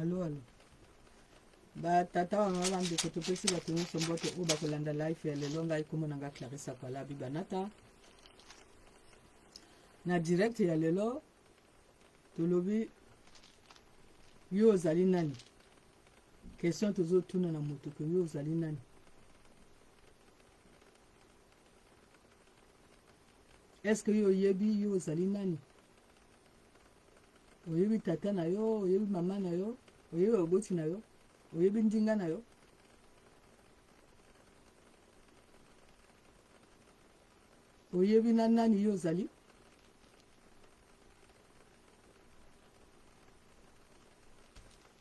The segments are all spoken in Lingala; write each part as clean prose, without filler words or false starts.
Allo, allo. Ba tata wa mama de ko topesi ba tunu somboto o ba kolanda life ya lelo ngai komo nanga Clarissa Kwala Bibanata. Na direct ya lelo tolobi yo ozali nani? Question tozo tuna na moto ko yo ozali nani? Est-ce que yo yebi yo ozali nani? Oyebi tata na yo, oyebi mama na yo, oyebi oboti na yo, oyebi ndinga na yo. Oyebi na nani yo ozali?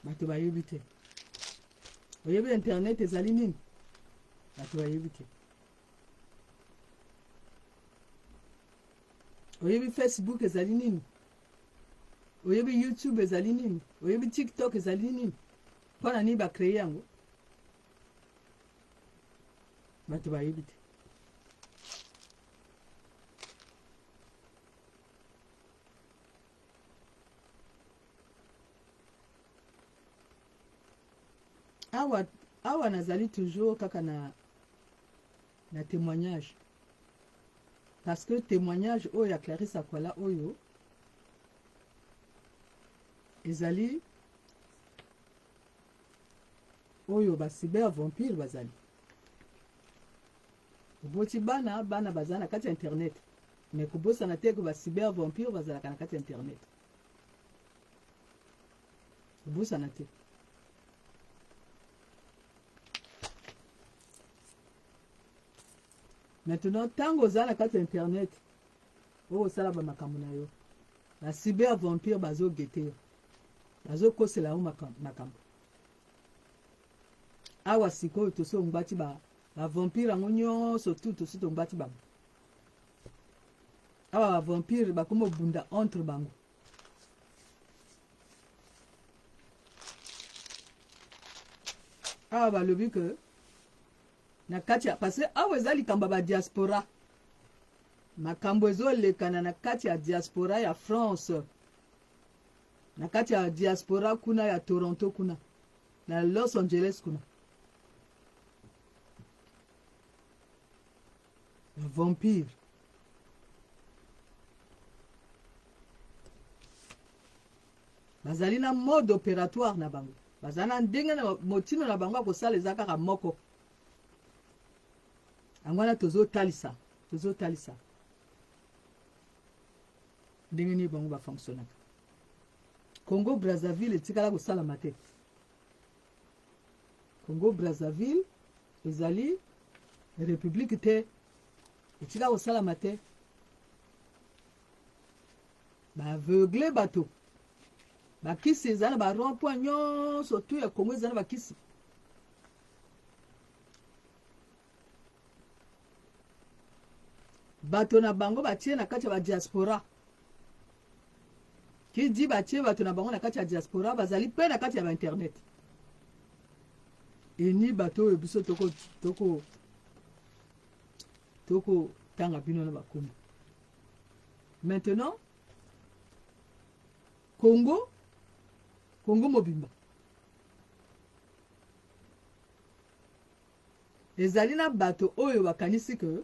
Bato bayebi te. Oyebi internet ezali nini? Bato bayebi te. Oyebi Facebook ezali nini? Oyebi YouTube ezali nini? Oyebi TikTok ezali nini? Mpona nini ba créer yango? Bato bayebi te. Awa nazali toujours kaka na témoignage. Parce que témoignage oyo ya Clarissa Kwala oyo ezali oyo ba cyber vampire bazali. Oboti bana bazana na kati ya internet. Mais kobosa na te ko ba cyber vampire bazala na kati ya internet. Kobosa na te. Maintenant, tango za na kati internet, o sala ba makambo na yo. La cyber vampire bazo gete. Bazo kosela o makambo. Awa siko to so ngbati ba vampire ngo nyonso to so ngbati ba. Awa vampire ba komo bunda entre bango. Awa ba lobi que na kati ya parce awa ezali kamba ba diaspora makambo ezolekana na kati ya diaspora ya France, na kati ya diaspora kuna ya Toronto kuna na Los Angeles kuna na vampire bazali na mode opératoire na bango, bazali na ndenge na motino na bango akosala eza kaka moko. Angwana tozo talisa ndenge ni bango ba fonctionner. Congo Brazzaville etikala ko sala mate. Congo Brazzaville ezali république te etikala ko sala mate. Ba aveugle bato ba kisi ezana ba rond-point nyonso tout ya Congo ezana ba kisi. Bato na bango batie na kati ya ba diaspora. Ki di batie bato na bango na kati ya diaspora bazali pe na kati ya ba internet. Eni bato e biso toko tanga bino na bakomi. Maintenant Congo mobimba ezali na bato oyo bakanisi ke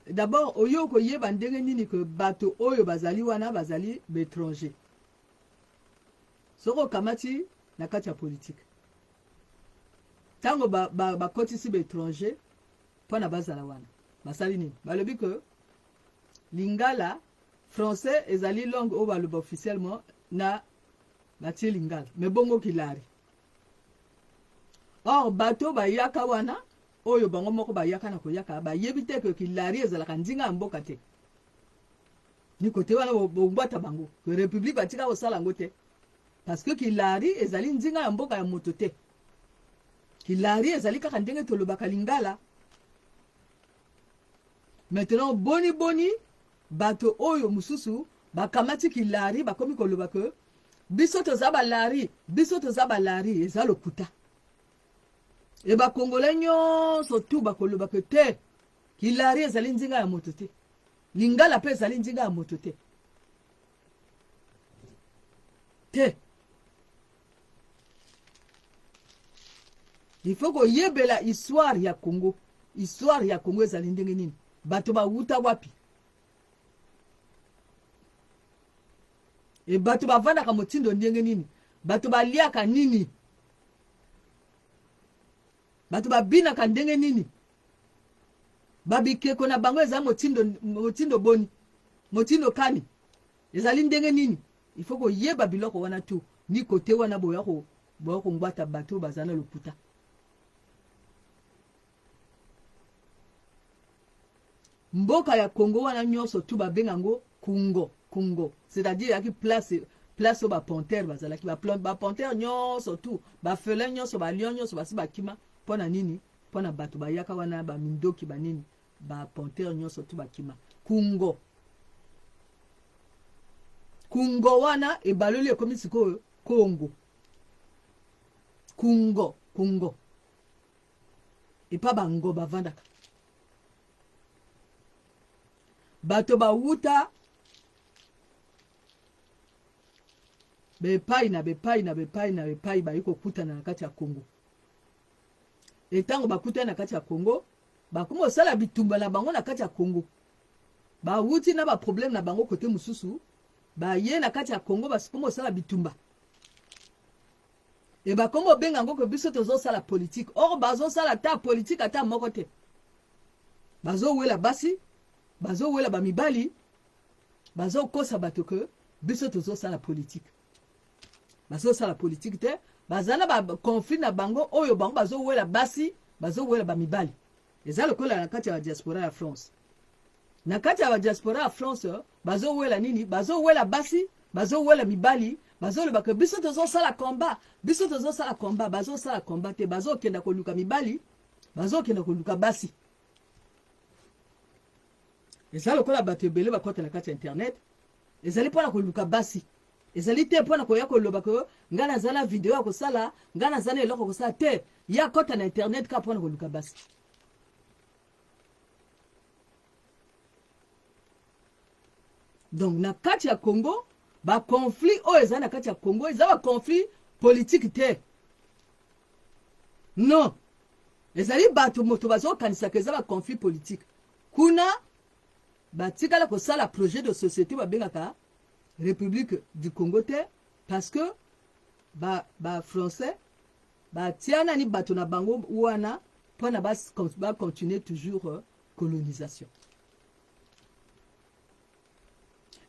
d'abord oyo ko yeba ndenge nini que bato oyo bazali wana bazali l'étranger. Soko kamati na kati ya politique. Tango ba kotisi l'étranger pona bazala wana. Basali nini? Balobi que lingala français ezali langue o baloba officiellement na bati lingala. Mais bongo kilari. Or bato ba yaka wana oyo bango moko bayaka na koyaka bayebi te ke kilari ezalaka ndinga mboka te. Ni kote wana bombata bango que république batika osala ngo te parce que kilari ezali ndinga ya mboka ya moto te. Kilari ezali kaka ndenge tolobaka lingala. Maintenant boni bato oyo mususu bakamati kilari bakomi koloba ke biso toza balari eza lokuta. E ba Congolais nyonso tu bakoloba ke te kilari ezali ndinga ya moto te. Lingala pe ezali ndinga ya moto te. il faut que yebela histoire ya Congo. Histoire ya Congo ezali ndenge nini. Bato ba wuta wapi. E bato ba vanda ka motindo ndenge nini. Bato ba liaka nini. Bato ba bina ka ndenge nini. Babike kona bango eza motindo boni. Motindo kani. Ezali ndenge nini. Il faut que yeba biloko wana tu. Ni kote wana boya ko ngwata bato bazana lokuta. Mboka ya Congo wana nyonso tu babengango Kungo. C'est-à-dire yaki place ba panthère bazalaki ba panthère nyonso tu ba felin nyonso ba lion nyonso basi bakima pona nini pona bato bayaka wana ba mindoki ba nini ba panthère nyonso tu bakima Kungo wana ebaloli ekomi sikoyo Congo Kungo epa bango bavandaka bato bawuta bepai bayiko kutana na kati ya Congo. Etango bakutana na kati ya Congo, bakumo sala bitumba na bango na kati ya Congo. Bawuti na ba problème na bango kote mususu, ba ye na kati ya Congo basikumo sala bitumba. E bakomo benga ngo ko biso tozo sala politique. Or bazo sala ta politique ata moko te. Bazo wela basi, bazo wela ba mibali, bazo kosa bato ke biso tozo sala politique. Bazo sala politique te, bazana ba conflit na bango oyo bango bazo wela basi, bazo wela ba mibali. Eza lokola na kati ya diaspora ya France. Na kati ya diaspora ya France, bazo wela nini? Bazo wela basi, bazo wela mibali, bazo le baka biso tozo sala combat, bazo sala combat te, bazo kenda ko luka mibali, bazo kenda ko luka basi. Eza lokola bato ebele bakota na kati ya internet, ezali pona ko luka basi. Ezali te pona ko yako loba ko ngana zala video ko sala, ngana zana eloko ko sala te, ya kota na internet ka pona ko luka basi. Donc na kati ya Congo, ba conflit o eza na kati ya Congo, eza ba conflit politique te. Non. Ezali bato moto bazo kanisa ke eza ba conflit politique. Kuna batikala ko sala projet de société ba bengaka République du Congo te parce que ba français ba tiana ni bato na bango wana pona ba continuer toujours colonisation.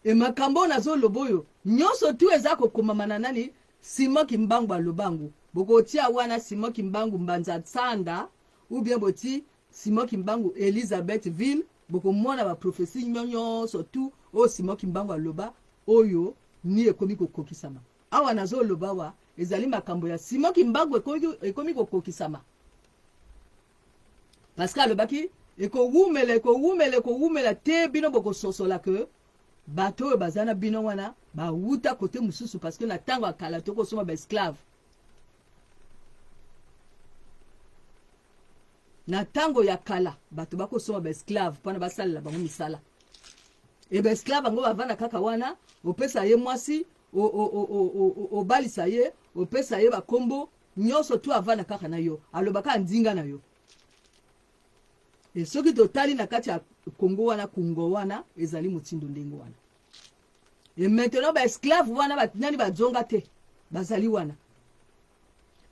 Et makambo nazo loboyo nyonso tu eza ko komamana nani Simon Kimbangu alobangu boko tia wana Simon Kimbangu Mbanza Tsanda ou bien boti Simon Kimbangu Elisabethville boko mona ba prophétie nyonso tu o Simon Kimbangu aloba oyo ni ekomi kokokisama awa nazo loba wa ezali makambo ya Simon Kimbangu ekomi kokokisama parce que alobaki eko wumela te bino boko sosola ke bato bazana bino wana ba wuta kote mususu parce que na tango akala toko soma ba esclave na tango ya kala bato bako soma ba esclave pona basala bango misala e ba esclave ngo bavana kaka wana opesa ye mwasi o balisa ye opesa ye bakombo nyonso tu avana kaka na yo alobaka ndinga na yo e soki totali na kati ya Congo wana Kungo wana ezali motindo ndengo wana et maintenant ba esclave wana ba nani ba zonga te bazali wana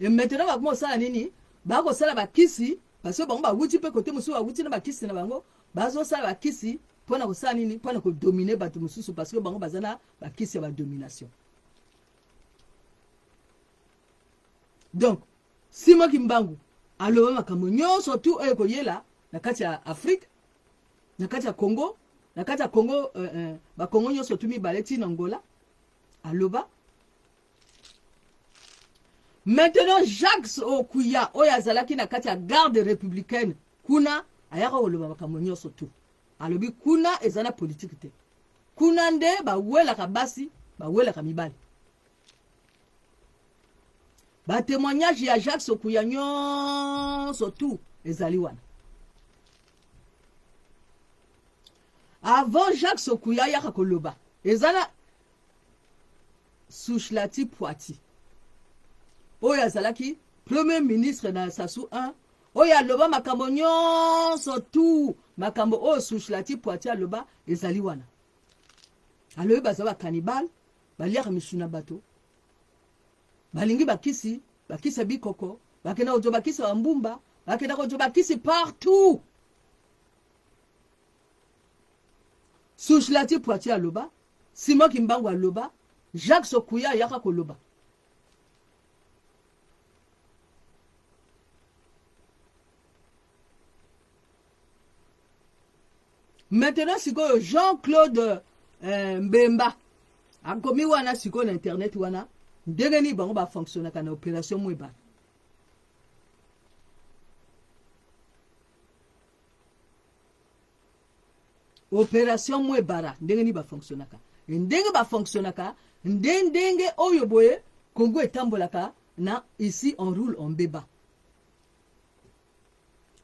et maintenant ba ko sala nini ba ko sala ba kisi parce que bango ba wuti pe kote musu ba wuti na ba kisi na bango bazo sala ba kisi pona ko sala nini pona ko dominer bato mususu parce que bango bazana ba kisi ya ba domination. Donc Simon Kimbangu aloba makambo nyonso tu oyo koyela na kati ya Afrique na kati ya Congo ba Congo nyonso tu mibale ti na Angola aloba. Maintenant Jacques Okuya oyo azalaki na kati ya garde républicaine kuna ayaka oloba makambo nyonso tu alobi kuna ezana politique te kuna nde bawelaka basi bawelaka mibali. Ba témoignage ya Jacques Okuya nyonso tu ezali wana. Avant Jacques Sokuya yaka koloba ezana Sushlati Poati oyo azalaki premier ministre na Sassou 1 oyo aloba makambo nyonso tu makambo oyo Souchlati Poitier aloba ezali wana alobi baza bakanibale baliaka misu na bato balingi bakisi bikoko bakenda kozo bakisi bambumba bakenda kozo bakisi partout Souchlati Poitier aloba Simon Kimbangu aloba Jacques Sokuya yaka koloba maintenant sikoyo Jean-Claude Mbemba akomi wana sikoyo na internet wana ndenge ni bango ba fonctionnaka na opération Mwebara opération Mwebara ndenge ni ba fonctionnaka ndenge ba fonctionnaka ndenge oyo boye Congo etambolaka na ici on roule on beba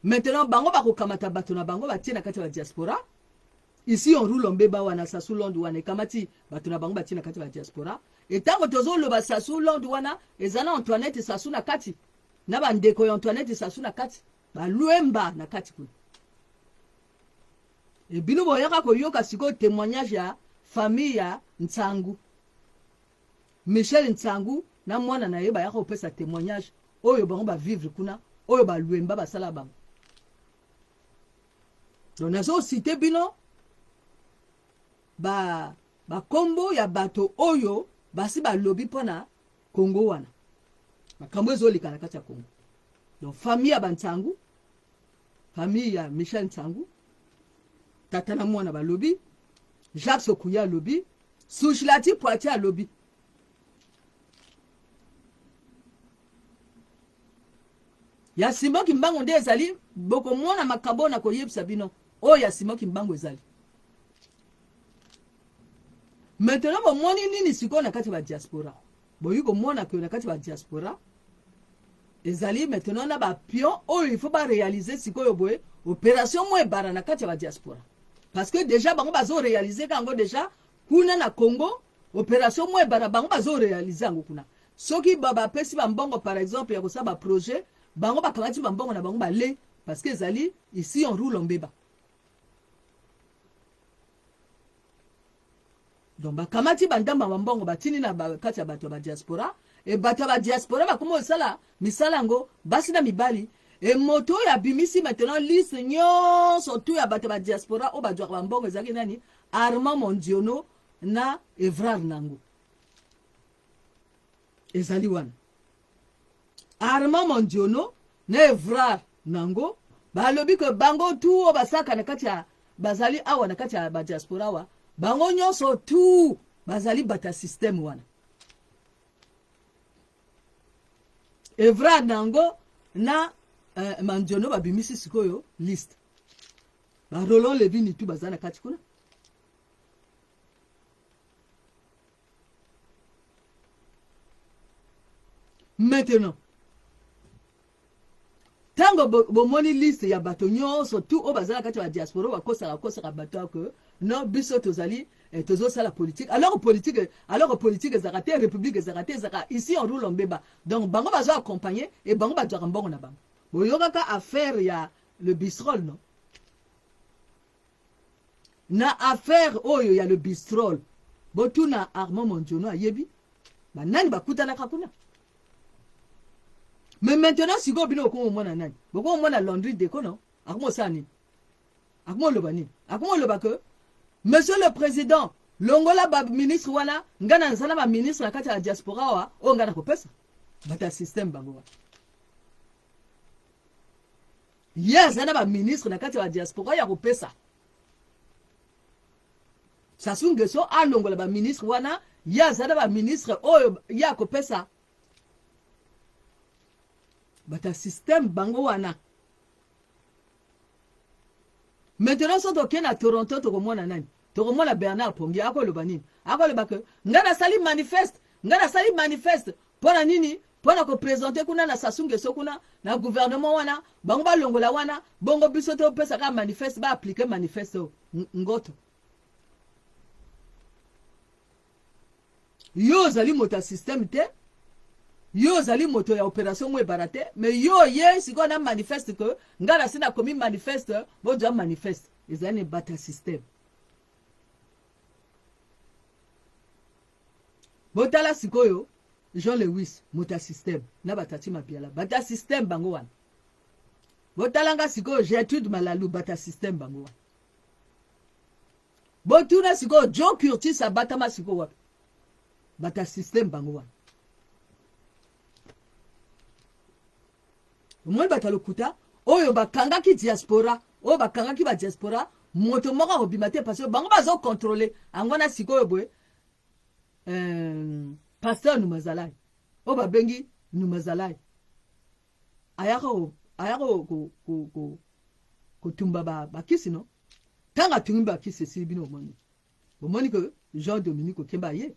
maintenant bango ba kokamata bato na bango batie na kati ya diaspora ici on roule on beba wana Sassou Londo wana kamati bato na bango batie na kati ya diaspora etango tozo loba Sassou Londo wana ezana Antoinette Sassou na kati na bandeko ya Antoinette Sassou na kati baluemba na kati kuna e bino boyaka koyoka siko témoignage ya famille ya Ntsangu Michel Ntsangu na mwana na ye bayaka kopesa témoignage oyo bango ba vivre kuna oyo baluemba basala bango donc nazo cité bino ba kombo ya bato oyo basi balobi pona Congo wana makambo ezolika na kati ya Congo donc famille ya Bantsangu famille ya Michel Ntsangu tata na mwana balobi Jacques Sokuya lobi Souchlati Poitier lobi ya Simon Kimbangu nde ezali boko mwana makambo na koyebisa bino oyo ya Simon Kimbangu ezali maintenant bo moni nini siko na kati ba diaspora boyi ko mona ke na kati ba diaspora ezali maintenant na ba pion oyo il faut ba réaliser siko yo boye opération Mwebara na kati ba diaspora parce que déjà bango bazo réaliser kango déjà kuna na Congo opération Mwebara bango bazo réaliser ngo kuna soki baba pesi ba mbongo par exemple ya kosaba projet bango bakamati ba mbongo na bango balé parce que ezali ici on roule on beba donc bakamati bandamba bambongo batini na kati ya bato ba diaspora e bato ba diaspora bakomo sala misala ngo basi na mibali e moto ya bimisi maintenant liste nyonso tu ya bato ba diaspora o badwa bambongo ezaki nani Armand Mondiono na Evrard Nango ezali wana Armand Mondiono na Evrard Nango balobi ke bango tu o basaka na kati ya bazali awa na kati ya ba diaspora wa bango nyonso tu bazali bata système wana Evrard Nango na Mondiono babimisi sikoyo liste ba Roland Levini tu bazana kati kuna maintenant tango bomoni liste ya bato nyonso tu o bazala kati ya diaspora bakosaka bato que non biso tozali tozo sala politique alors politique ezaka te république ezaka te ezaka ici on roule on beba donc bango bazo accompagner et bango bazwa mbongo na bango boyokaka affaire ya le bistrol non na affaire oyo ya le bistrol botuna Armand Mondiono ayebi banani bakutanaka kuna mais maintenant si go bino ko mona nani boko mona laundry déco non akomo sani akomo lobani akomo lobaka monsieur le président longola ba ministre wana ngana nzala ba ministre na kati ya diaspora wa o ngana ko pesa bata système bango yes na ba ministre na kati ya diaspora ya ko pesa Sassou Nguesso a longola ba ministre wana yes na ba ministre oyo ya ko pesa bata système bango wana maintenant so toke na Toronto tokomona nani tokomona Bernard Pongi akoloba nini akoloba ke ngana sali manifeste pona nini pona ko présenter kuna na Sassou Nguesso kuna na gouvernement wana bango balongola wana bongo biso to pesa ka manifeste ba appliquer manifeste ngoto yo zali mota système te yo zali moto ya opération mwe barate mais yo ye siko na manifeste que ngala sina komi manifeste bonja manifeste ezali bata système botala sikoyo Jean Lewis mota système na batati mapiala bata système bango wana botalanga sikoyo Gertrude Malalu bata système bango wana botuna sikoyo John Curtis abatama sikoyo wapi bata système bango wana omoi bato lokuta oyo bakangaki diaspora oyo bakangaki ba diaspora moto moko akobima te parce que bango bazokontrole yango na sikoyo boye pasteur Numazalai oyo babengi Numazalai ayaka kotumba bakisi no ntango atungi bakisi esili bino omoni ke Jean Dominique Okemba ye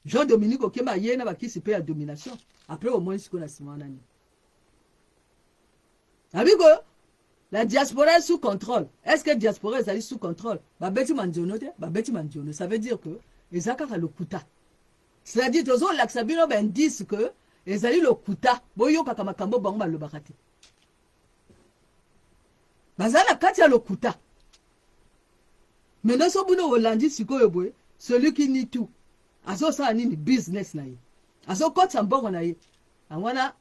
Jean Dominique Okemba ye na bakisi mpe ya domination après omoni sikoyo na nsima wana nini Amigo, la diaspora est sous contrôle. Est-ce que diaspora est sous contrôle? Babeti mandiono, ça veut dire que les akaka le kuta. C'est-à-dire que l'axabino ben disent que les ali le kuta. Boyo kakamakambo bangba le bakati. Bazana katia le kuta. Maintenant so buno Hollandi siko yoboy, celui qui nie tout. Aso sa nini business na ye. Aso kota mbongo na ye. Anwana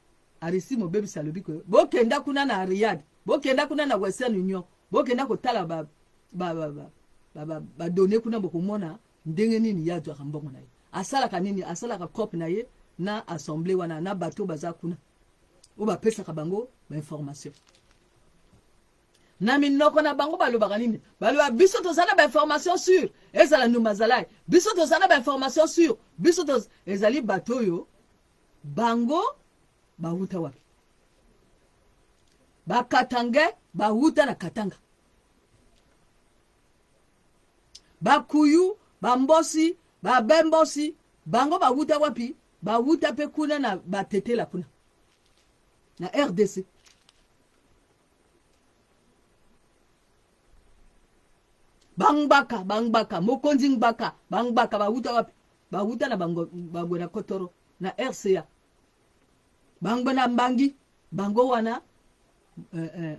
arisi mo baby salobi ko bokenda kuna na Riyadh bokenda kuna na Western Union bokenda ko tala ba donner kuna bokomona ndenge nini ya jwa mbongo na ye asala kanini asala ka cop na ye na assemblée wana na bato baza kuna o ba pesa ka bango ba information na minoko na bango balo bakanini balo biso to zana ba information sur ezala Numazalai biso to zana ba information sur biso to ezali bato yo bango bahuta wapi bakatange bahuta na Katanga bakuyu bambosi babembosi bango bahuta wapi bahuta pe kuna na batetela kuna na RDC bangbaka mokonzi ngbaka bangbaka bahuta wapi bahuta na bango na Kotoro na RCA bango na mbangi bango wana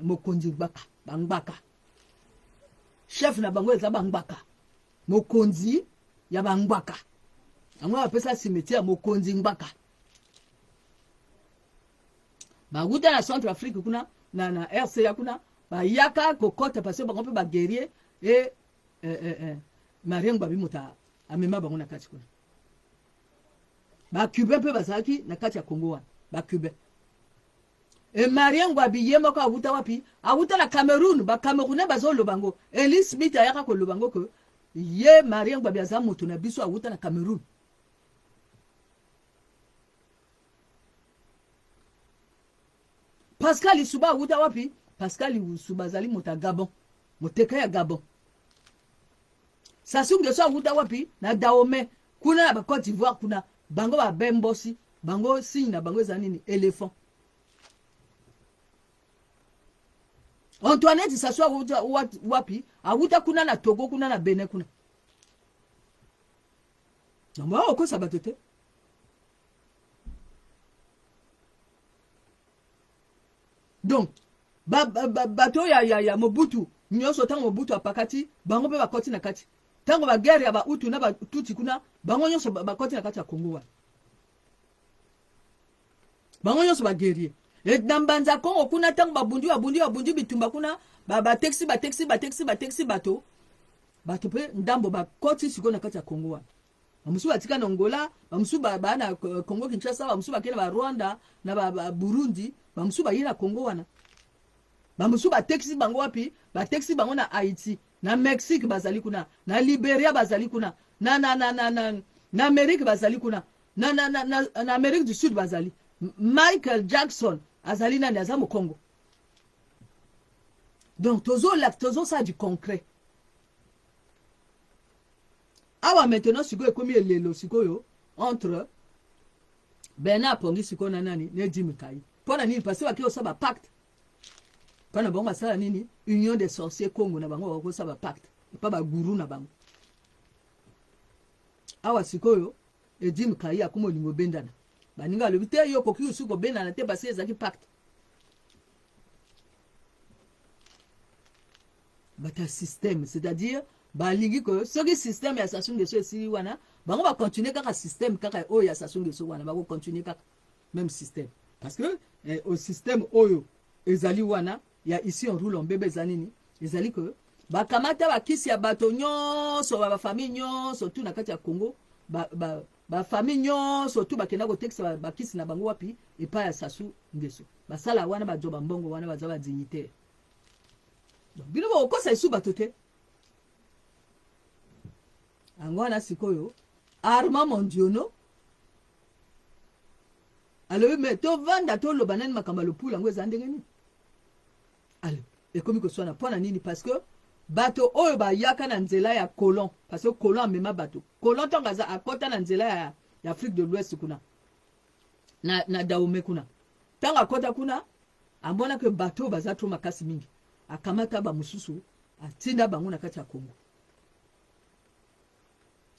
mokonzi baka bangbaka chef na bango eza bangbaka mokonzi ya bangbaka ango apesa cimetière mokonzi ngbaka baguta na Centre Afrique kuna na RCA kuna bayaka kokota parce que bango pe ba guerrier et Mariam babi mota amema bango na kati kuna ba Cubain pe bazaki na kati ya Congo wana ba Cubain et Mariam babi yema ko avuta wapi avuta na Cameroun ba Camerounais bazolo bango Eli Smith ayaka ko lobango ko ye Mariam babi azamutu na biso avuta na Cameroun Pascal Isuba avuta wapi Pascal Isuba zali mota Gabon moteka ya Gabon Sassou Nguesso avuta wapi na Dahomey kuna na ba Côte d'Ivoire kuna bango ba bembosi bango signe na bango za nini éléphant Antoinette Sassou avuta wapi avuta kuna na Togo kuna na Benin kuna Namba oko sabatote donc bato ya Mobutu nyoso tango Mobutu apakati bango pe bakoti na kati tango ba guerre ya ba Hutu na ba Tutsi kuna bango nyoso bakoti na kati ya Kongo wa bango nyoso ba guerrier et nambanza Kongo kuna tango babundi bitumba kuna ba taxi bato pe ndambo bakoti siko na kati ya Kongo wa bamusu batika na Angola bamusu ba na Kongo Kinshasa bamusu bakena ba Rwanda na ba Burundi bamusu ba yina Kongo wana bamusu ba taxi bango wapi ba taxi bango na Haïti na Mexique bazali kuna na Liberia bazali kuna na Amérique bazali kuna na Amérique du Sud bazali Michael Jackson azali na Azamo Congo donc tozo ça du concret awa maintenant siko ekomi elelo sikoyo entre Bernard Pongi siko na nani ne Jimmy Kai pona nini parce que ça ba pacte pana bango basala nini union des sorciers Congo na bango ko ça ba pacte pas ba guru na bango awa sikoyo Jimmy Kai akumo lingo bendana baninga le bité yo koki usu ko bena na te parce ezaki pacte bata système, c'est-à-dire balingi ko soki système ya Sassou Nguesso esili wana bango ba continuer kaka système kaka oyo ya Sassou Nguesso wana ba ko continuer kaka même système parce que au système oyo ezali wana ya ici on roule en bébé zanini ezali que ba kamata ba kisi ya bato nyonso ba famille nyonso tout na kati ya Congo ba famille nyonso tout ba kenda ko tekisa ba kisi na bango wapi et pas ya Sassou Nguesso ba sala wana ba joba mbongo wana ba za ba dignité donc bino ba ko sa isu batote angwana sikoyo arma mondiono alors mais to vanda to lo banani makamba lo pula ngo ezandenge ni alors ekomi ko swana pona nini parce que bato oyo ba yaka na nzela ya colon parce que colon mema bato colon tongaza akota na nzela ya Afrique de l'Ouest kuna na Dahomey kuna tanga kota kuna ambona ke bato baza to makasi mingi akamata ba mususu atinda bango na kati ya Congo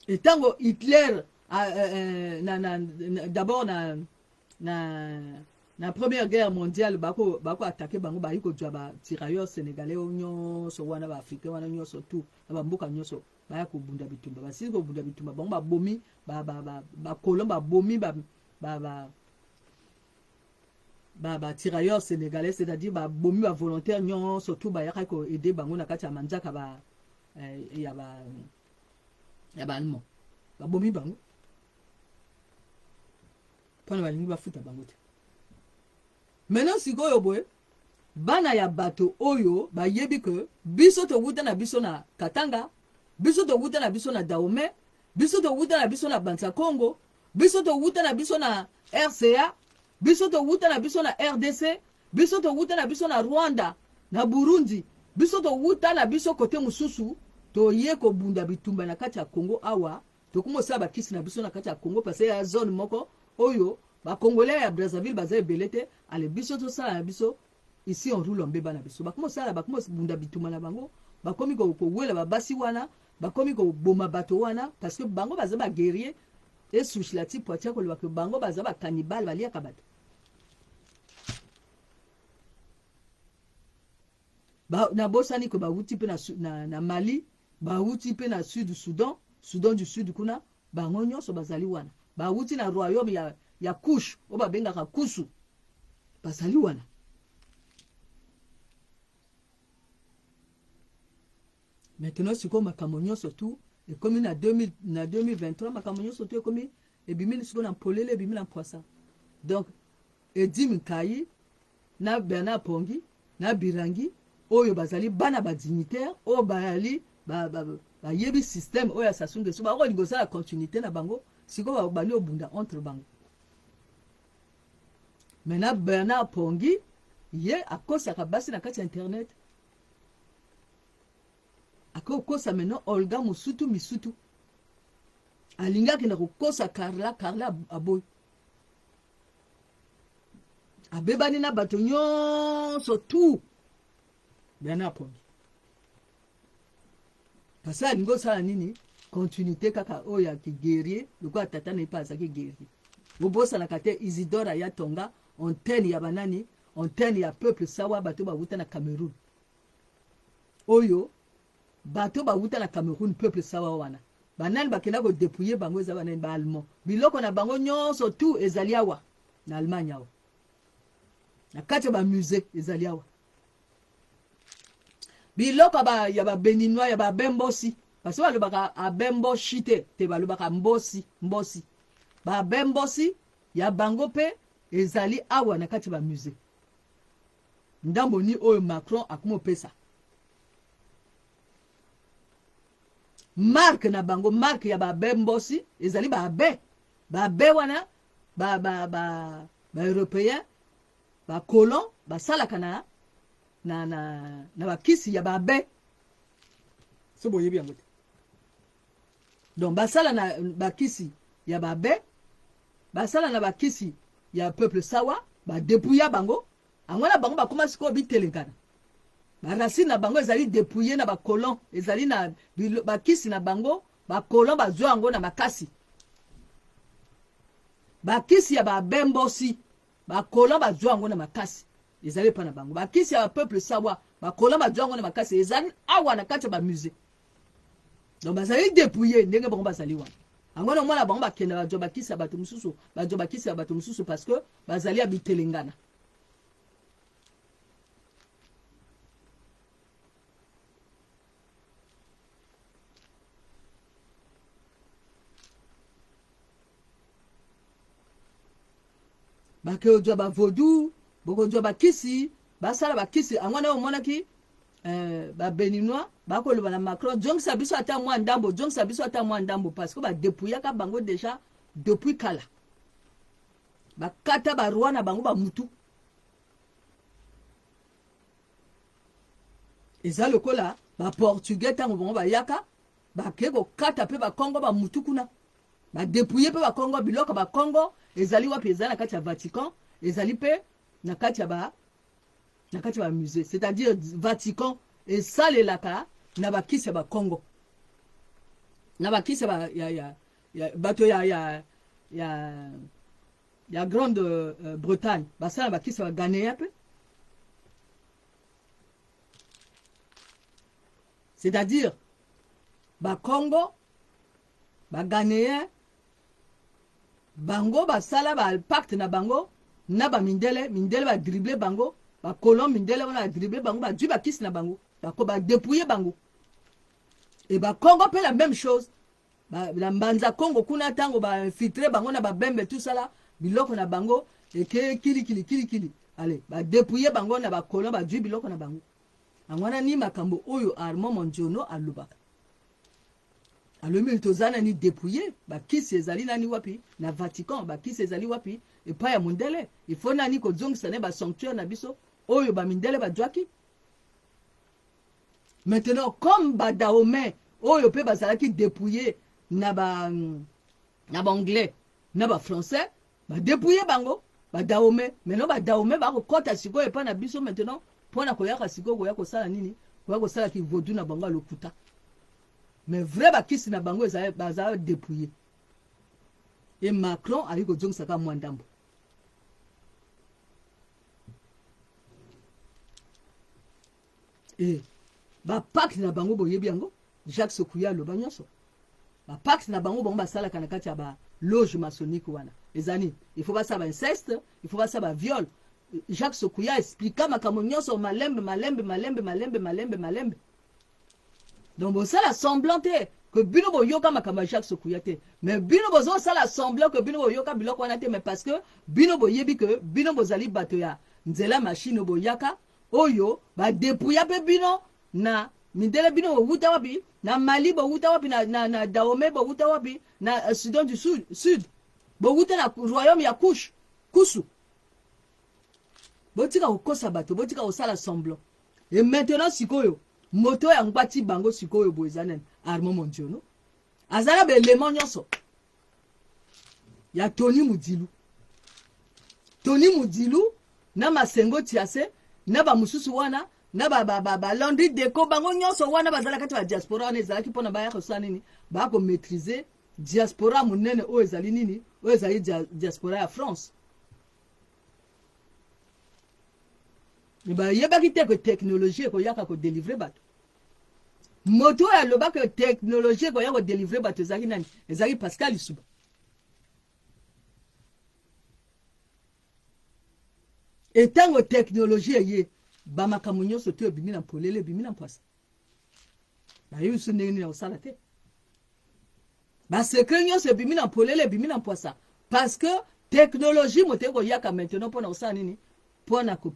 et tango Hitler d'abord na première guerre mondiale bako attaquer bango ba iko jaba tirailleurs sénégalais nyonso wana ba africain wana nyonso tout ba mboka nyonso ba ko bunda bitumba ba siko bunda bitumba bango ba bomi ba kolomba bomi ba tirailleurs sénégalais, c'est-à-dire ba bomi ba volontaire nyon surtout ba yaka ko aider bango na kati ya manjaka ba ya ba allemand ba bomi bango pona ba lingi ba futa bango te maintenant sikoyo boye bana ya bato oyo ba yebi que biso to wuta na biso na Katanga, biso to wuta na biso na Dahomey, biso to wuta na biso na Bansa Congo, biso to wuta na biso na RCA, biso to wuta na biso na RDC, biso to wuta na biso na Rwanda, na Burundi, biso to wuta na biso kote mususu, to ye ko bunda bitumba na kati ya Congo awa, to kumo saba kisi na biso na kati ya Congo parce ya zone moko oyo ba Congolais ya Brazzaville baza belete, ale biso to sala na biso ici on roule en beba na biso. Ba kumo sala ba kumo bunda bitumba na bango, ba komi ko wela ba basi wana, ba komi ko boma bato wana parce que bango baza ba guerrier et souchlati poatia ko lwa ke bango baza ba cannibal balia kabata. Ba na bosani ko ba wuti pe na Mali, ba wuti pe na Sud Soudan, Soudan du Sud kuna, bango nyonso bazali wana. Ba wuti na royaume ya Kush, o ba bengaka Kusu. Bazali wana. Maintenant siko makambo nyonso tout et comme na 2023 makambo nyonso tout comme et bimini siko na polele et bimini na poisson. Donc Edim Kayi na Bernard Pongi na Birangi oyo bazali bana ba dignitaire o bayali ba yebi système oyo Sassou Nguesso ba ko ligosa la continuité na bango siko ba bali obunda entre bango. Maintenant Bernard Pongi ye akosa kabasi na kati internet akosa maintenant Olga Musutu Misutu alinga kina kokosa Carla aboy abebani na bato nyonso tout Bernard Pongi parce que alingo sala nini continuité kaka oya ki guerrier loko tata ne pasaki guerrier bobosa na kate Isidora ya Tonga antenne ya banani antenne ya peuple sawa bato ba wuta na Cameroun oyo bato ba wuta na Cameroun peuple sawa wana banani bakenda ko dépouiller bango za banani ba allemand biloko na bango nyonso tout ezali awa na Allemagne awa na kati ba musée ezali awa biloko ba ya ba béninois ya ba bembosi parce que balobaka abembo shite te balobaka mbosi ba bembosi ya bango pe ezali awa na kati ba musée ndambo ni oyo Macron akumo pesa marque na bango marque ya ba bembosi ezali ba be wana ba européen ba colon ba salaka na bakisi ya ba be so boyebi yango te donc basala na bakisi ya ba be basala na bakisi ya peuple sawa ba dépouiller bango angwana bango bakoma siko bitelengana ba racine na bango ezali dépouiller na ba colon ezali na bakisi na bango ba colon bazwa yango na makasi bakisi ya babembosi bakola bazwa yango na makasi ezali epa na bango. Bakisi ya peuple sawa bakola bazwa yango na makasi ezali awa na kati ya bamusée. Donc bazali dépouillé ndenge bango bazali wana. Ango na mwana bango bakenda bazwa bakisi ya bato mosusu, bazwa bakisi ya bato mosusu parce que bazali ya bitelengana. Bake ojwa ba vodou, boko ojwa ba kisi, basala ba kisi, angwana omona ki ba béninois, bako loba na Macron, jong sa biso ata mwa ndambo, jong sa biso ata mwa ndambo parce que ba dépouilla ka bango déjà depuis kala. Ba kata ba roi na bango ba mutu. Eza lokola ba portugais tango bango ba yaka, ba keko kata pe ba Congo ba mutu kuna. Ba dépouiller pe ba Congo biloko ba Congo ezali wapi ezali na kati ya Vatican ezali pe na kati ya ba musée, c'est-à-dire Vatican esalelaka na bakisi ya ba Congo na bakisi ba ya bato ya Grande Bretagne basala bakisi ba Ghanéen pe, c'est-à-dire ba Congo ba Ghanéen bango basala ba pacte na bango na ba mindele ba dribbler bango ba colon mindele wana dribbler bango ba dju ba kisi na bango ba dépouiller bango. Et ba Congo fait la même chose la mbanza Congo kuna tango ba infiltrer bango na ba bembe tout ça là biloko na bango et que kili allez ba dépouiller bango na ba colon ba dju biloko na bango. Angwana ni makambo oyo Armand Mondjono alubaka alumi tozana ni dépouillé bakisi ezali nani wapi na Vatican bakisi ezali wapi epa ya mondele il faut nani ko zongisa ne ba sanctuaire na biso oyo ba mindele ba dwaki. Maintenant comme ba Dahomey oyo pe bazalaki dépouillé na ba anglais na ba français ba dépouillé bango ba Dahomey maintenant ba Dahomey ba ko kota siko epa na biso maintenant pona ko yaka siko ko yako sala nini ko yako sala ki vodu na bango lokuta. Mais vrai bakisi na bango ezali dépouillé. Et Macron ali ko jongisa ka mwandambo. Et ba pacte na bango boyebi yango Jacques Sokuya lo banyoso. Ba pacte na bango bango basala kana kati ya ba loge maçonnique wana. Ezani, il faut pas ça ba inceste, il faut pas ça ba viol. Jacques Sokuya expliqua makambo nyonso malembe. Donc bon ça la semblante que bino bo yoka makamba Jacques Sokuya te, mais bino bozo ça la semblant que bino bo yoka biloko wana te, mais parce que bino bo yebi que bino bozali bato ya nzela machine bo yaka oyo ba dépouilla pe bino na mindele bino bo wuta wapi na Mali bo wuta wapi na Dahomey bo wuta wapi na Soudan du Sud bo wuta na royaume ya Kusu botika kokosa bato botika osala semblant. Et maintenant sikoyo moto ya ngwati bango sikoyo boezanen Armand Mondjono azala be élément nyonso ya Tony Mudilu na Masengo Tiase na ba mususu wana na ba Landry Deko bango nyonso wana bazala kati ba diaspora wana ezalaki pona ba ya kosala nini ba ko maîtriser diaspora munene o ezali nini o ezali diaspora ya France. Ba yebaki te ko technologie ko yaka ko délivrer bato moto ya loba que technologie ko yaka ko délivrer bato ezali nani ezali Pascal Isuba. Et tango technologie ye ba makambo nyonso to bimi na polele bimi na mpasa ba yusu ndenge na osala te ba secret nyonso bimi na polele bimi na mpasa parce que technologie moto ko yaka maintenant pona osala nini pona ko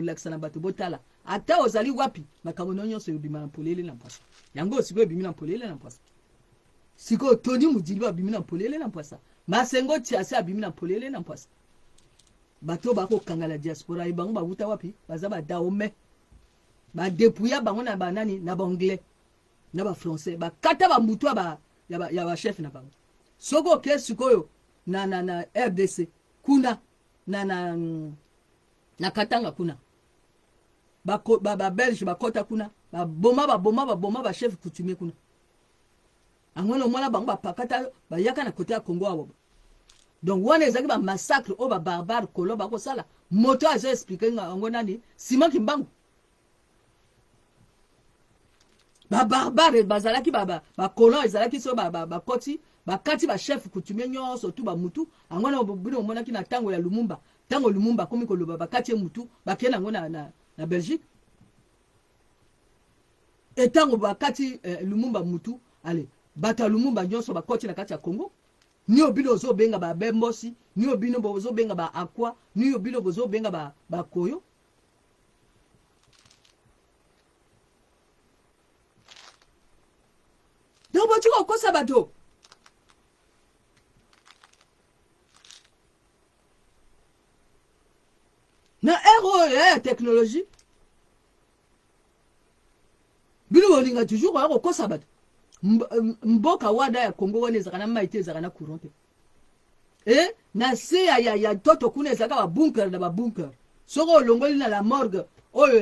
laksa na bato botala ata ozali wapi makambo nyonso bimi na polele na mpasa yango siko bimi na polele na mpasa siko Tony Mudilu bimi na polele na mpasa Masengo Tiase bimi na polele na mpasa bato bako kangala diaspora bango ba wuta wapi baza ba Dahomey ba dépouilla bango na banani na ba anglais na ba français ba kata ba mutu ya ba chef na bango soko ke sikoyo na RDC kuna na Katanga kuna ba Belge ba kota kuna ba boma ba chef coutumier kuna angono mwana bango ba pakata ba yaka na côté ya Congo abo donc wana ezaki ba massacre o ba barbare kolo ba ko sala moto azo expliquer ngo nani Simon Kimbangu ba barbare bazalaki ba colon ezalaki so ba koti ba kati ba chef coutumier nyonso tout ba mutu angona bino monaki na tango ya Lumumba tango Lumumba komi koloba ba kati mutu ba kena ngona na Belgique et tango ba kati Lumumba mutu allez bata Lumumba nyonso ba koti na kati ya Congo ni obino zo benga ba Bembosi ni obino bozo benga ba Akwa ni obino bozo benga ba Koyo donc tu vois quoi ça bateau na ero technologie bino bolinga toujours ero ko ça bateau mboka wada ya Congo wana ezaka na maite ezaka na courant et na se ya toto kuna ezaka ba bunker na ba bunker soko longoli na la morgue oyo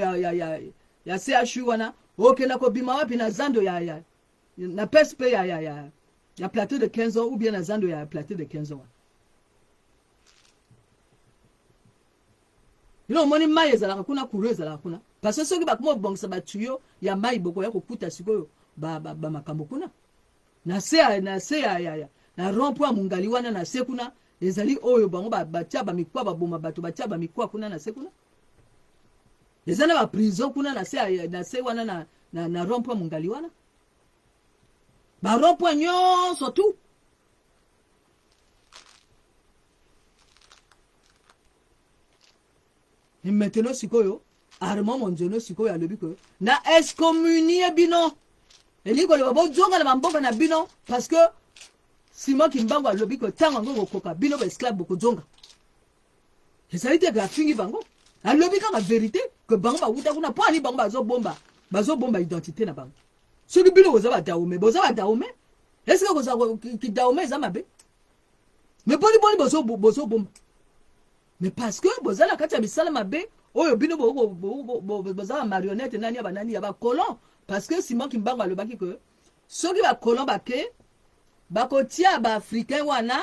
ya CHU wana okena ko bima wapi na zando ya na PSP ya plateau de 15 ans ou bien na zando ya plateau de 15 ans ilo moni mai ezalaka kuna courant ezalaka kuna parce que soki bakomo bongisa batuyo ya mai boko ya kokuta sikoyo ba makambo kuna na se na rond-point mungali wana na se kuna ezali oyo bango batia ba mikwa ba boma bato batia ba mikwa kuna na se kuna ezana ba prison kuna na se wana na rond-point mungali wana ba rond-point nyonso tout et maintenant sikoyo Armand Monjono sikoyo alobi ko na excommunier bino eliko le babo zonga na mboka na bino parce que Simon Kimbangu alobi ko tanga ngo koka bino ba esclave boko zonga ezali te ga fingi bango alobi ka vérité que bango ba wuta kuna po ani bango bazo bomba identité na bango soki bino boza ba daome est-ce que boza ki daome za mabe mais boni bozo bomba mais parce que boza la kati ya bisala mabe oyo bino boza marionnette nani ya banani ya ba colon parce que Simon Kimbangu alobaki que soki ba colon bake bakotia ba africain wana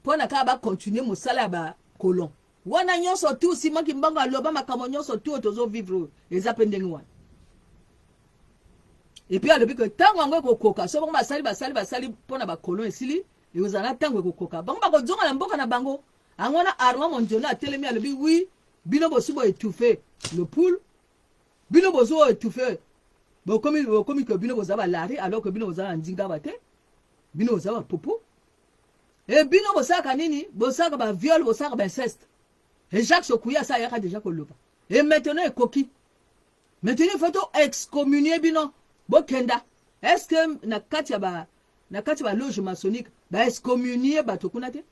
pona ka ba continuer mosala ba colon wana nyonso tout Simon Kimbangu aloba makambo nyonso tout tozo vivre eza pendenge wana et puis alobi que tango ngo kokoka so bango basali pona ba colon esili ezana tango kokoka bango bakozonga na mboka na bango angona Armand Monjono atelemi alobi oui bino bosubo étouffé le poule bino bozo étouffé comme que bino boza ba lari alors que bino boza na ndinga bate bino boza ba popo et bino bosaka nini bosaka ba viol bosaka ba inceste et Jacques Sokuya ça yaka déjà koloba et maintenant ekoki maintenant il faut excommunier bino bokenda est-ce que na kati ba loge maçonnique ba excommunier bato kuna te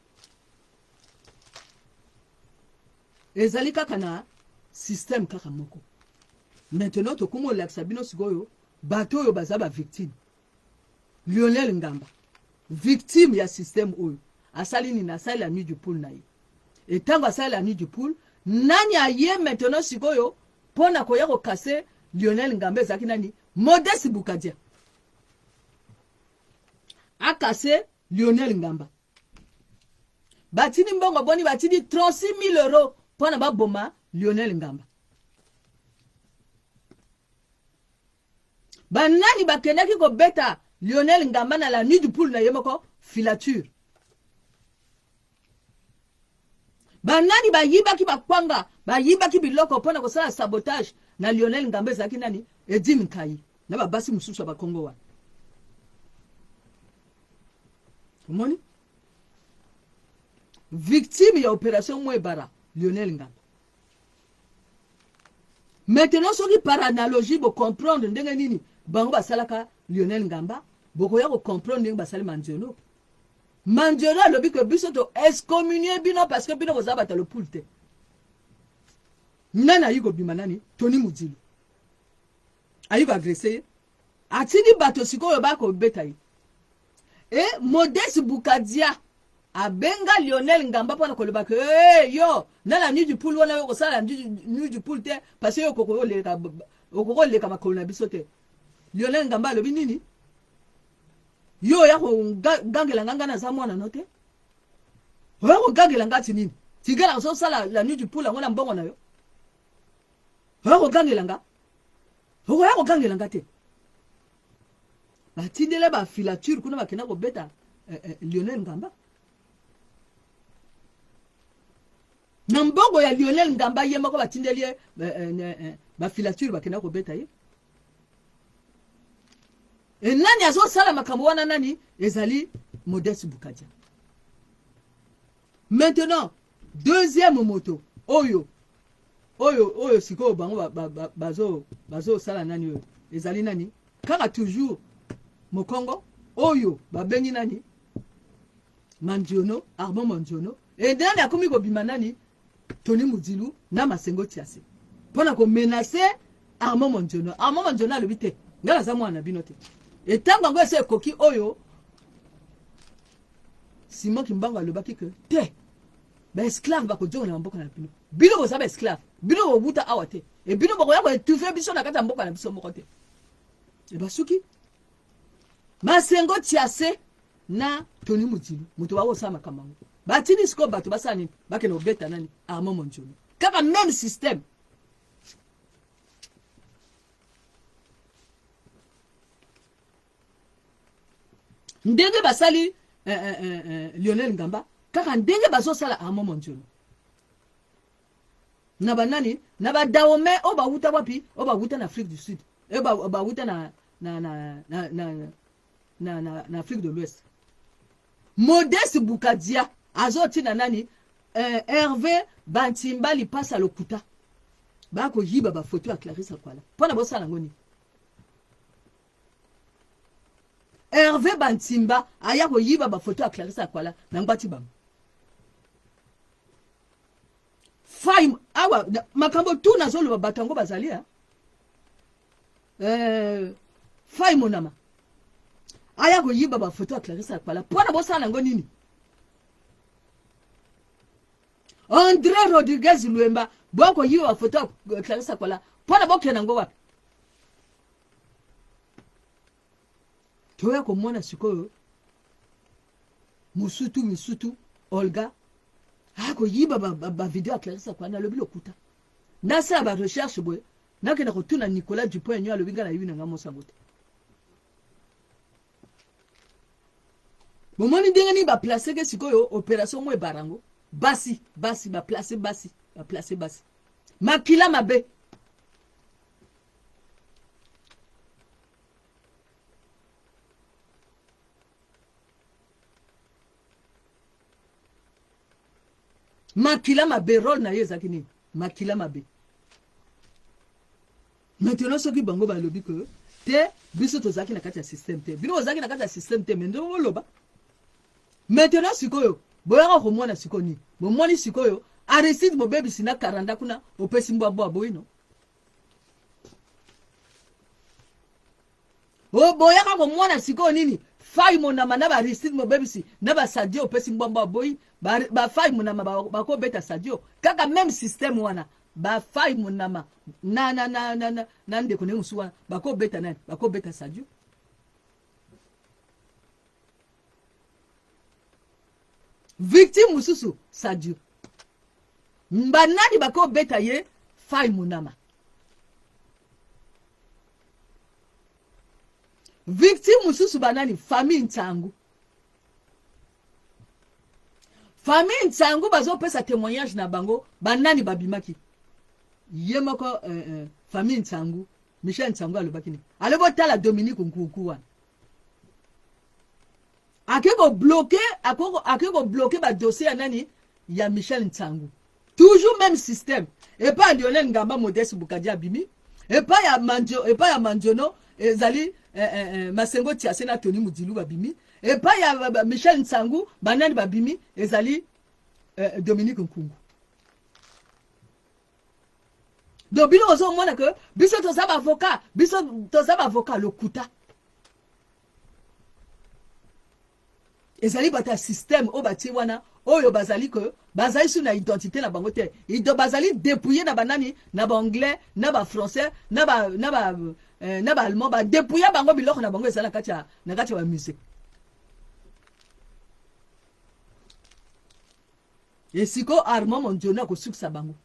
ezali kaka na système kaka moko maintenant to kumo laksa bino sikoyo bato oyo baza ba victime Lionel Ngamba victime ya système oyo asali ni nasali la nuit du poule na ye et tango asali la nuit du poule nani aye maintenant sikoyo pona koya ko kase Lionel Ngamba ezaki nani Modeste Bukadia akase Lionel Ngamba batini mbongo boni batini 36 000 € pona ba boma Lionel Ngamba banani bakendaki ko beta Lionel Ngamba na la nuit du poule na yemoko filature banani bayibaki bakwanga bayibaki biloko pona ko sala sabotage na Lionel Ngamba ezaki nani Edim Kai na babasi mususu ba Kongo wa komoni victime ya opération Mwebara Lionel Ngamba maintenant soki par analogie bo comprendre ndenge nini bango basalaka Lionel Ngamba boko ya ko comprendre ndenge basali Mandiolo alobi que biso to excommunier bino parce que bino boza bata le pulte nana yugo bimanani Tony Mudzilu ayiba agressé atini bato sikoyo bako beta yi et Modeste Bukadia abenga Lionel Ngamba pona koloba que yo na la nuit du poule wana ko sala nuit du poule te parce que okoko leka makolo na biso te Lionel Ngamba alobi nini yo ya ko gangela nganga na za mwana note okogangela ngati nini tigala azosala la nuit du poule ngo na mbongo na yo okogangela nga okoya kogangela nga te batindele bafilature kuna bakenda kobeta Lionel Ngamba na mbongo ya Lionel Ngamba ye moko batindeli bafilature bakenda kobeta ye nani azosala makambo wana nani ezali Modeste Bukadia. Maintenant deuxième moto oyo siko bango bazo sala nani oyo ezali nani kaka toujours Mokongo oyo babengi nani Mandiono Armand Mandiono et nani akomi kobima nani Tony Mudilu na Masengo Tiase pona ko menacer Armand Mandiono alobi te ngala za mwana bino te et tango ngo ese koki oyo Simon Kimbangu alobaki ke te ba esclave ba ko jonga na mboka na bino bino bo za ba esclave bino bo buta awa te et bino bo ya ko etufe biso na kata mboka na biso moko te e basuki Masengo Tiase na Tony Mudilu muto wa osama kamango batini siko bato basala nini bakena obeta nani Armand Mandiono kaka même système ndenge basali Lionel Ngamba kaka ndenge bazosala Armand Mandiono na banani na badaome o bawuta wapi o bawuta na Afrique du Sud e bawuta na Afrique de l'Ouest. Modeste Bukadia azoti na nani Hervé Bantimba li passe à lokuta bako yiba ba photo ya Clarisse Akwala pona bosala ngoni Hervé Bantimba aya ko yiba ba photo ya Clarisse Akwala na ngati bam Faim awa makambo tu na zolo batango bazalia Faim monama aya ko yiba ba photo ya Clarisse Akwala pona bosala ngoni nini André Rodriguez Luemba boko yiba photo ya Clarisse Akwala pona bokena ngo wapi toya komona sikoyo Musutu Olga ako yiba ba video ya Clarisse Akwala lobi lokuta nasa ba recherche boy nakena ko tuna Nicolas Dupont-Aignan lobi ngala yina ngamo sangote momoni ndenge ni ba placer ke sikoyo opération mwe barango basi ba placer basi makila mabe makila mabe role na yeza kini makila mabe maintenant soki bango ba lobi ko te biso tozaki na kati ya système te bino ozaki na kati ya système te mendo loba maintenant sikoyo boyaka komona sikoni bomoni sikoyo Aristide Mobebi sina 40 kuna opesi mbwa boyino o boyaka komona sikoyo nini Faimo na manaba Aristide Mobebi si na ba Sadio opesi mbwa boy ba Faimo na bako beta Sadio kaka même système wana ba Faimo na ndeko ne musuwa bako beta nani bako beta Sadio victime mususu Sadio mbanani bako beta ye Faimo nama victime mususu banani famille Ntangu bazo pesa témoignage na bango banani babimaki yemoko famille Ntangu Michel Ntangu alobaki ni alebo tala Dominique Nkunku wana akeko bloquer ba dossier ya nani ya Michel Ntangu toujours même système et pas Lionel Ngamba Modeste Bukadia bimi et pas ya Mandiono ezali Masengo Tiase na Tony Mudilu babimi et pas ya Michel Ntangu banani babimi ezali Dominique Nkungu donc bino ozo mona que biso to saba avocat lokuta ezali bata système o bati wana oyo bazali sur na identité na bango te bazali dépouiller na banani na ba anglais na ba français na ba allemand ba dépouiller bango biloko na bango ezala na kati ya musique Et siko Armand Mondiona ko suksa bango.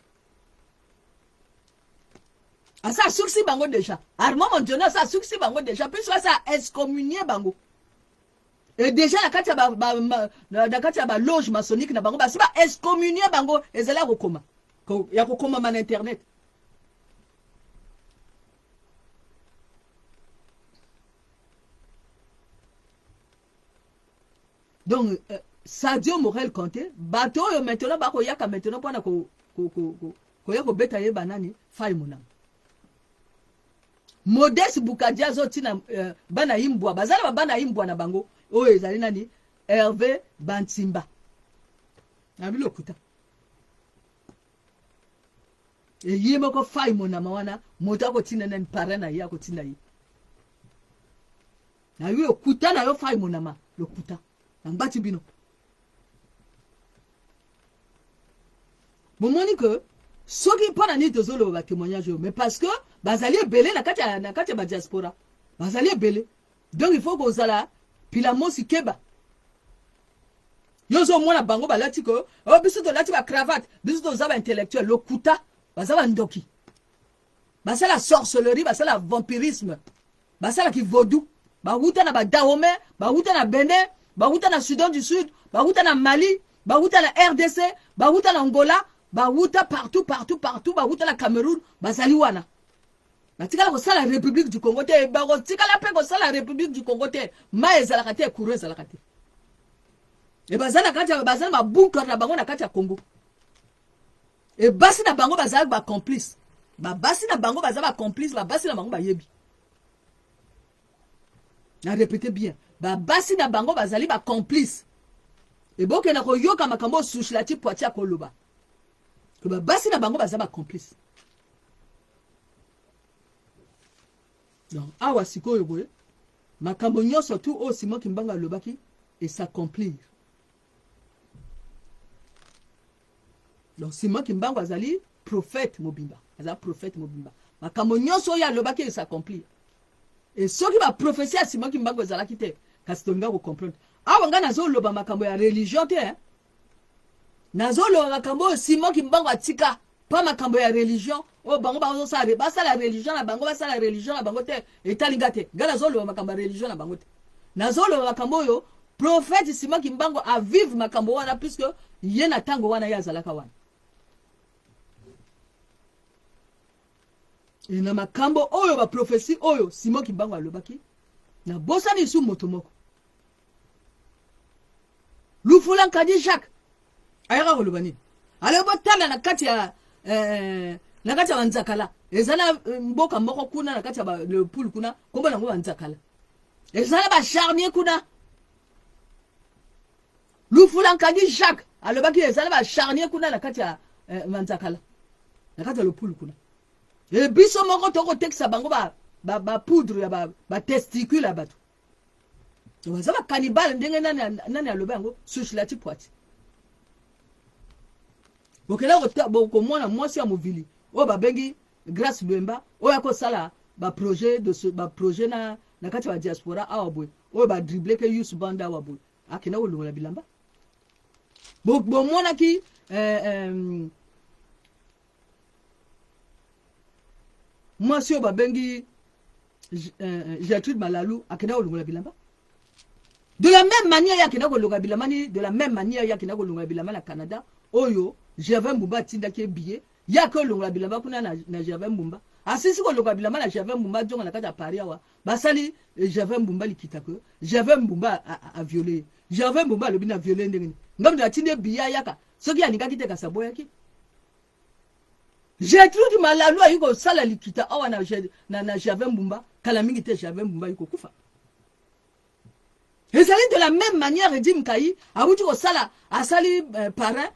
Ça succès bango déjà. Armand Mondiona ça succès bango déjà. Puis ça excommunié bango. Et déjà la katia ba loge maçonnique na bango ba si ba excommunié bango ezala kokoma. Ya kokoma man internet. Donc Sadio Morel Conté bato yo maintenant ba ko yaka maintenant pona ko ya ko beta ye banani fai munam. Modeste Boukadia zotina bana imbwa bazala bana imbwa na bango o ezali nani Hervé Bantimba na bilo kuta e yimo ko fai munam wana mota ko tina nani parana ya ko tina yi na yo kuta na yo fai munama lo kuta ngati bino momoni que soki pona ni tozolo ba témoignage mais parce que bazali belé na kati ba diaspora bazali belé donc il faut que ozala pilamo sikeba yozo mona bango balati ko o biso to lati ba cravate biso to zaba intellectuel lo kuta bazaba ndoki basala sorcellerie basala vampirisme basala ki vaudou ba huta na ba Dahomey ba huta na Benin ba huta na Soudan du Sud ba huta na Mali ba huta na RDC ba huta na Angola ba huta partout ba huta na Cameroun bazali wana batikala ko sala République du Congo te ba ko tikala pe ko sala République du Congo te ma ezalaka te courant ezalaka te e bazala bazala ma bunker na bango na kati ya Congo e basi na bango bazala ba complice ba basi na bango bazala ba complice ba basi na bango ba yebi na répétez bien ba basi na bango bazali ba complice e boke na ko yoka makambo sushilati poatia koloba que ba basi na bango bazaba complice donc awa sikoyo boye makambo nyonso tout o Simon Kimbanga lobaki et s'accomplir donc Simon Kimbanga azali prophète mobimba azali prophète mobimba makambo nyonso ya lobaki et s'accomplir et soki ba prophétie à Simon Kimbanga azalaki te kasi tolinga ko comprendre awa nga nazoloba makambo ya religion te hein nazoloba makambo Simon Kimbanga atika pa makambo ya religion o bango bazo sala basala religion na bango basala religion na bango te etalinga te nga nazoloba makambo ya religion na bango te nazoloba makambo yo prophète Simon Kimbanga a vivre makambo wana puisque ye na tango wana ya zalaka wana et na makambo oyo ba prophétie oyo Simon Kimbanga alobaki na bosani su moto moko Lufula Nkadi Jacques ayaka kolobani ale botala na kati ya Wanzakala ezala mboka moko kuna na kati ya le pool kuna kombo nango Wanzakala ezala ba charnier kuna Lufula Nkadi Jacques alobaki ezala ba charnier kuna na kati ya Wanzakala na kati ya le pool kuna e biso moko toko tekisa bango ba poudre ya ba testicule abatu bazaba cannibale ndenge nani aloba yango sushilati poati bokela ko mona mwasi ya movili o babengi Grace Lwemba o yako sala ba projet na kati ya diaspora awa boy o ba dribbler ke youth banda awa boy akina olungola bilamba bo mona ki mwasi o babengi Gertrude Malalu akina olungola bilamba. De la même manière, de la même manière, na Canada, oyo, Gervais Mbumba tinda ki billet, ya ko longa bilamba kuna na Gervais Mbumba. Asisi ko longa bilamba na Gervais Mbumba jonga na kata Paris awa. Basali Gervais Mbumba likita ko. Gervais Mbumba a violé. Gervais Mbumba le bina violé ndengeni. Ngam da tinde billet yaka. Soki aninga kite ka sabo yaki. Gertrude Malalu ayiko sala likita awa na Gervais Mbumba, kala mingi te Gervais Mbumba yiko kufa. Et ça de la même manière, Edim Kayi, a outi ko sala, a sali parrain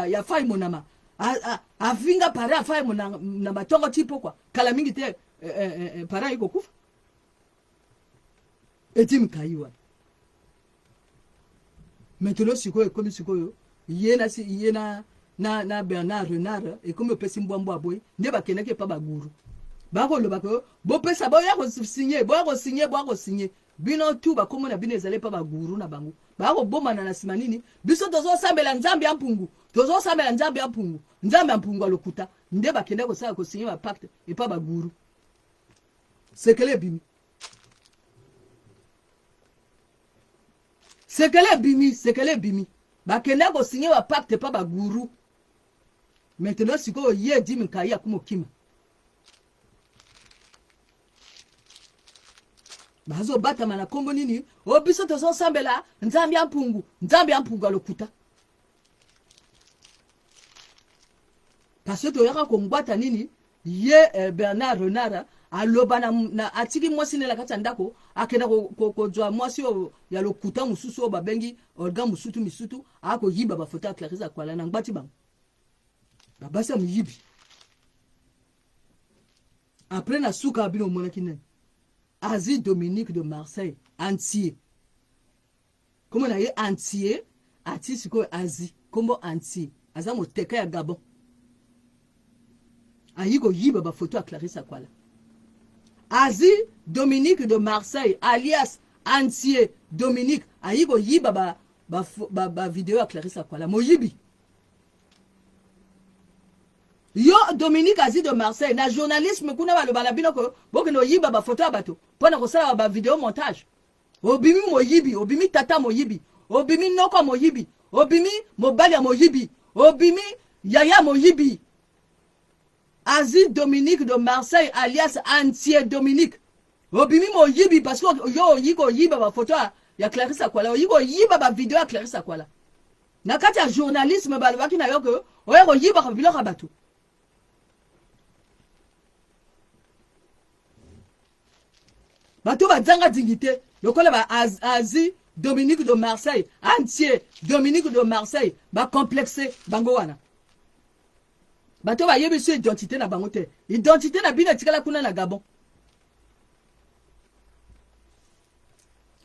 ya fai monama. A finga parrain a fai monama tongo tipo quoi. Kala mingi te parrain yiko kufa. Edim Kayi wa. Maintenant sikoyo comme sikoyo, yena na Bernard Renard et comme pesi mbwambwa boy, ne ba keneke pa ba guru. Bako lo bako bo pesa bo ya ko signer, bo ko signer. bino tu bakomona bino ezali pa baguru na bango bakobomana na nsima nini biso tozosambela nzambe ya mpungu tozosambela nzambe ya mpungu nzambe ya mpungu alokuta nde bakende kosala kosinye bapacte epa baguru sekele ebimi sekele ebimi bakende kosinye bapacte epa baguru maintenant sikoyo ye Jim Nkai akumokima bazobatama na kombo nini o biso tozosambela nzambe ya mpungu alokuta parce que toyaka kongwata nini ye Bernard Renard aloba na atiki mwasi nela kati ya ndako akenda kozwa mwasi ya lokuta mususu oyo babengi organ misutu akoyiba bafoto ya Clarisse Akwala na ngbati bango babasi ya moyibi après na suka bino omonaki nani Asie Dominique de Marseille entier comment na ye entier ati sikoyo Asie kombo entier aza moteka ya Gabon ayi koyiba bafoto ya Clarisse Akwala Asie Dominique de Marseille alias entier Dominique ayi koyiba ba video ya Clarisse Akwala moyibi yo Dominique Asie de Marseille na journalisme kuna balobala bino ko bokende oyiba bafoto ya bato mpona kosala ba video montage obimi moyibi obimi tata moyibi obimi noko moyibi obimi mobali ya moyibi obimi yaya moyibi Asie Dominique de Marseille alias entier Dominique obimi moyibi parce que yo yiko yiba bafoto ya Clarisse Akwala yiko yiba ba video ya Clarisse Akwala na kati ya journalisme balobaki na yo ko oyeko yiba ka biloko ya bato bato bazanga dignité lokola ba Asie Dominique de Marseille entier Dominique de Marseille ba complexé bango wana bato ba yebi su identité na bango te identité na bina tikala kuna na Gabon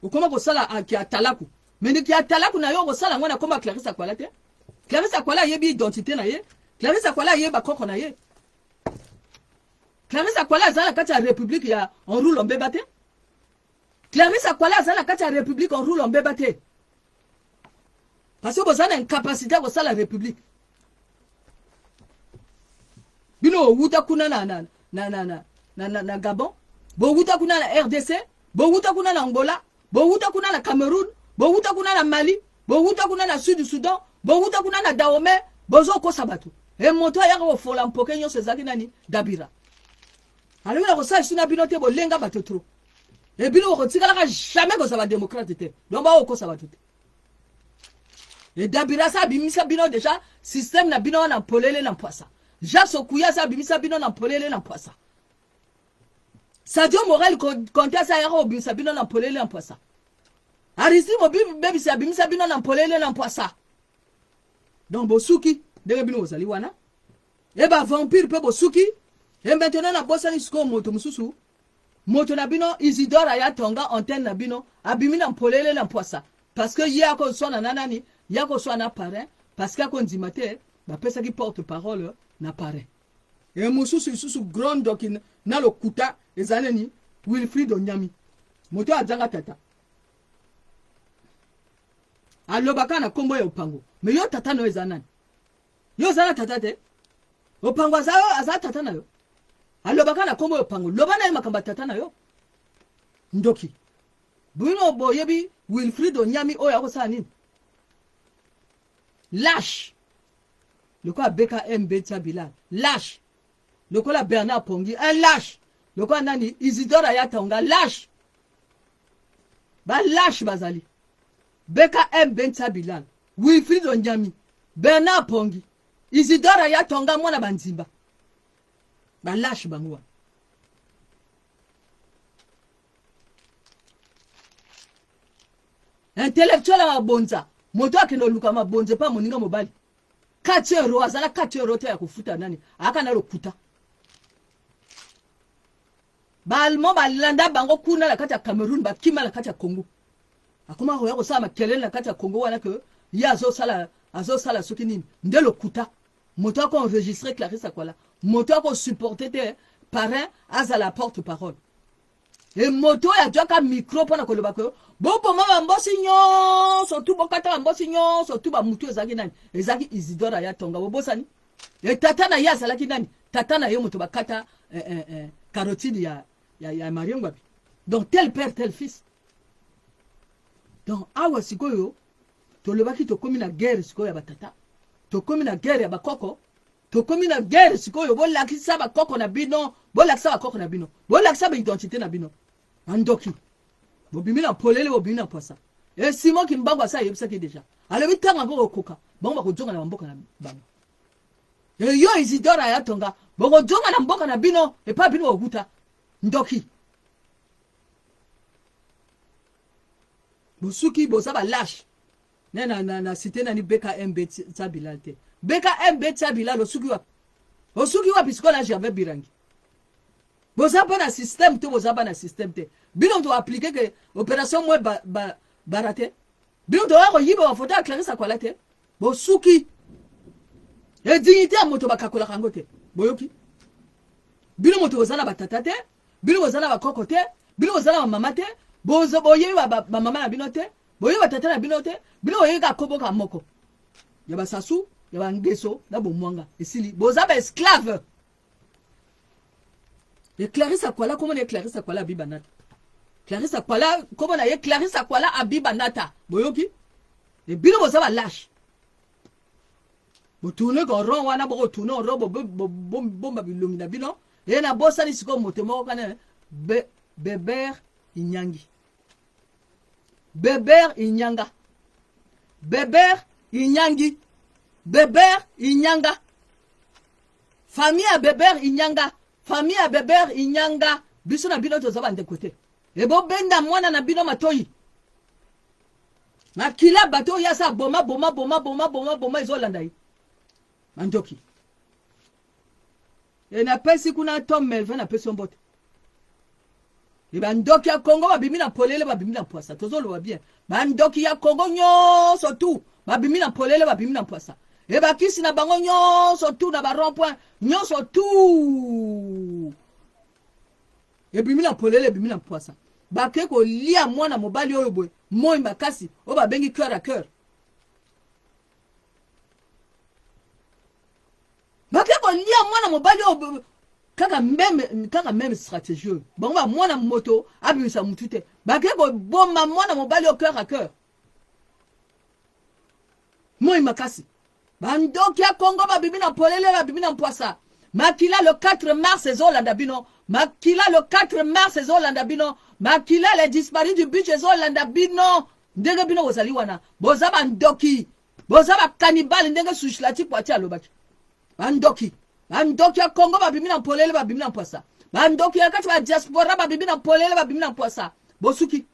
okoma kosala ki atalaku mais ki atalaku na yo kosala ngona koma Clarisse Akwala te Clarisse Akwala yebi identité na ye Clarisse Akwala yeba koko na ye Clarisse Akwala azala kati ya république ya enroule mbeba te Clarisse Akwala azala kati ya république enroule mbeba te parce que bozana incapacité ko sala république bino wuta kuna na Gabon bo wuta kuna na RDC bo wuta kuna na Angola bo wuta kuna na Cameroun bo wuta kuna na Mali bo wuta kuna na Sud Sudan bo wuta kuna na Dahomey bozo ko sabatu e moto ya ko fola mpoke nyonso ezaki nani Dabira alors ko sa suna bino te bo lenga bato trop et bino ko tikala ka jamais ko sa ba démocrate te donc ba ko sa bato te et Dabira sa bimisa bino déjà système na bino na polele na poisa Jacques Okuya sa bimisa bino na polele na poisa Sadio Morel konta sa ya ko bimisa bino na polele na poisa Arisi mo baby sa bimisa bino na polele na poisa donc bosuki ndenge bino ozali wana e ba vampire pe bosuki et maintenant na bosani sko moto mususu moto na bino Isidore ya tonga antenne na bino abimi na polele na poisa parce que yako sona nanani yako sona parrain parce que ko ndimate ba pesa ki porte parole na parrain et mususu grand dokin na lokuta ezaleni Wilfried Onyami moto azanga tata alobaka na kombo ya opango mais yo tata no ezanani yo zana tata te opango aza tata na yo alobaka na kombo ya opango loba na makamba tata na yo ndoki bino boyebi Wilfried Onyami oyo akosala nini lâche lokola BKM Betia Bilal lâche lokola Bernard Pongi un lâche lokola nani Isidore Ayatonga lâche ba lâche bazali BKM Betia Bilal Wilfried Onyami Bernard Pongi Isidore Ayatonga mwana banzimba ba lâche bango intellectuel à bonza moto akeno luka mabonze pa moninga mobali 4 euro azala 4 euro te ya kufuta nani aka na lokuta balmo balanda bango kuna la kati ya Cameroun bakima la kati ya Congo akoma ko yako sama kelele la kati ya Congo wana ke ya azo sala soki nini nde lokuta moto ako enregistrer Clarisse Akwala moto ako supporter te parrain azala porte parole et moto ya joka micro pona koloba ko bo po mama mbosi nyo surtout bokata mbosi nyo surtout ba mutu ezaki nani ezaki Isidora ya tonga bo bosani et tata na ya salaki nani tata na yo moto bakata carotide ya Marion Ngwabi. Donc tel père tel fils. Donc awa sikoyo to lobaki to komi na guerre sikoyo ya batata to komi na guerre ya bakoko to komi na guerre sikoyo bo lakisa bakoko na bino bo lakisa bakoko na bino bo lakisa ba identité na bino andoki bo bimina polele bo bimina posa et Simon Kimbangu sa yebisa ki déjà alors bitanga ngo koka bon ba ko jonga na mboka na bango et yo Isidora ya tonga bo ko jonga na mboka na bino et pas bino okuta ndoki Bosuki bosaba lâche na cité na ni BKMB Tsabila te BKMB Tsabila lo suki wa pisikola j'avais birangi bosaba na système te bosaba na système te bino to appliquer que opération moi barate bino to ko yiba photo ya Clarisse Akwala te bosuki et dignité a moto bakakola kango te boyoki bino moto ozana batata te bino ozana bakoko te bino ozana mama te bozo boye ba mama na binote boye ba tata na binote bino oye ka kobo ka moko ya ba sasu ya ba ngeso na bomwanga esili boza ba esclave et Clarisse Akwala comment est Clarisse Akwala bibanata Clarisse Akwala comment est Clarisse Akwala abibanata boyoki et bino boza ba lâche bo tourner ko ron wana bo tourner ron bo ba bilongi na bino et na bossa ni siko motemo kana beber inyangi Beber Inyanga. Beber Inyangi. Beber Inyanga. Famille à Beber Inyanga. Famille à Beber Inyanga. Biso na bino tozaba de côté. Et bo benda mwana na bino matoyi. Makila bato ya sa boma izolandai. Mandoki. Et na pesi kuna Tom Melvin na pesi ombote. Et bandoki ya Congo babimi na polele babimi na poisa tozolo ba bien bandoki ya Congo nyonso tout babimi na polele babimi na poisa et bakisi na bango nyonso tout na ba rond point nyonso tout et bimi na polele bimi na poisa bake ko lia mwana mobali oyo boy moi makasi o ba bengi cœur à cœur bake ko lia mwana mobali oyo kaka même stratégie bon ba mwana moto abimisa mutute bake ko bomba mwana mobali au cœur à cœur moi makasi bandoki ya Congo ba bibina polele ba bibina poisa makila le 4 mars ezolanda bino makila le 4 mars ezolanda bino makila les disparus du budget ezolanda bino ndenge bino ozali wana boza bandoki boza ba cannibal ndenge sushilati kwati alobaki bandoki bandoki ya Congo babimi na polele babimi na poisa bandoki ya kati ba diaspora babimi na polele babimi na poisa bosuki